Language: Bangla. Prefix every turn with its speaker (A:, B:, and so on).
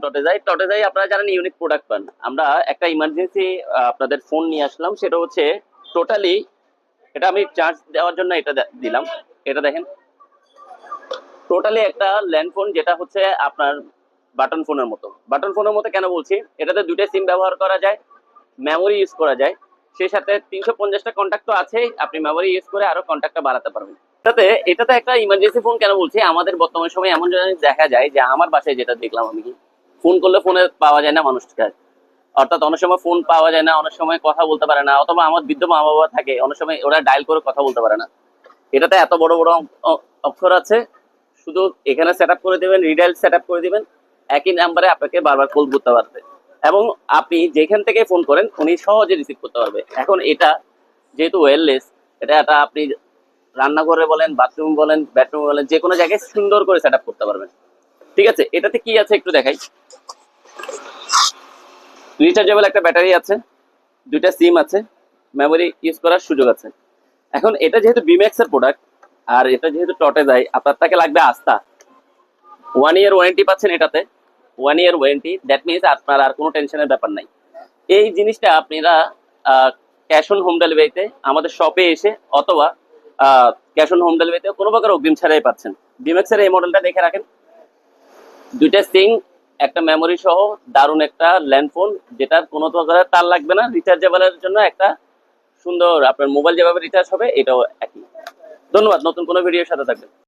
A: টটে যাই আপনারা জানেন ইউনিক প্রোডাক্ট পান। আমরা একটা ইমার্জেন্সি আপনাদের ফোন নিয়ে আসলাম, সেটা হচ্ছে টোটালি, এটা আমি চার্জ দেওয়ার জন্য এটা দিলাম। এটা দেখেন, টোটালি একটা ল্যান্ড ফোন, যেটা হচ্ছে আপনার বাটন ফোনের মতো কেন বলছি, এটাতে দুইটা সিম ব্যবহার করা যায়, মেমোরি ইউজ করা যায়, সেই সাথে 350টা কন্ট্যাক্ট তো আছেই, আপনি মেমোরি ইউজ করে আরো কন্ট্যাক্টটা বাড়াতে পারবেন। এটাতে একটা ইমার্জেন্সি ফোন কেন বলছি, আমাদের বর্তমান সময় এমন জিনিস দেখা যায় যে আমার বাসায় যেটা দেখলাম আমি, ফোন করলে ফোনে পাওয়া যায় না মানুষকে, অর্থাৎ অনেক সময় ফোন পাওয়া যায় না, অনেক সময় কথা বলতে পারে না, অথবা আমার বৃদ্ধ মা বাবা থাকে, অনেক সময় ওরা ডায়াল করে কথা বলতে পারে না। এটাতে এত বড় বড় অক্ষর আছে, শুধু এখানে সেট আপ করে দিবেন, রিডাইল সেট আপ করে দিবেন, একই নাম্বারে আপনাকে বারবার কল করতে পারবে, এবং আপনি যেখান থেকে ফোন করেন উনি সহজে রিসিভ করতে পারবে। এখন এটা যেহেতু ওয়্যারলেস, এটা আপনি রান্নাঘরে বলেন, বাথরুম বলেন, বেডরুম বলেন, যে কোনো জায়গায় সুন্দর করে সেট আপ করতে পারবেন। ঠিক আছে, এটাতে কি আছে একটু দেখাই। রিচার্জেবল একটা ব্যাটারি আছে, দুইটা সিম আছে, মেমোরি ইউজ করার সুযোগ আছে। এখন এটা যেহেতু বিম্যাক্স এর প্রোডাক্ট, আর এটা যেহেতু টটে যায়, আপনার তাকে লাগবে আস্থা। 1 ইয়ার ওয়ারেন্টি পাচ্ছেন এটাতে, 1 ইয়ার ওয়ারেন্টি, দ্যাট মিনস আপনার আর কোনো টেনশনের ব্যাপার নাই। এই জিনিসটা আপনারা ক্যাশ অন হোম ডেলিভারিতে আমাদের শপে এসে, অথবা ক্যাশ অন হোম ডেলিভারিতে কোনো প্রকার অগ্রিম ছাড়াই পাচ্ছেন। বিম্যাক্স এর এই মডেলটা দেখে রাখেন, দুইটা সিং, একটা মেমোরি সহ দারুণ একটা ল্যান্ডফোন, যেটার কোনো প্রকারের তার লাগবে না, রিচার্জেবলের জন্য একটা সুন্দর, আপনার মোবাইল যেভাবে রিচার্জ হবে এটাও একই। ধন্যবাদ, নতুন কোনো ভিডিওর সাথে থাকবেন।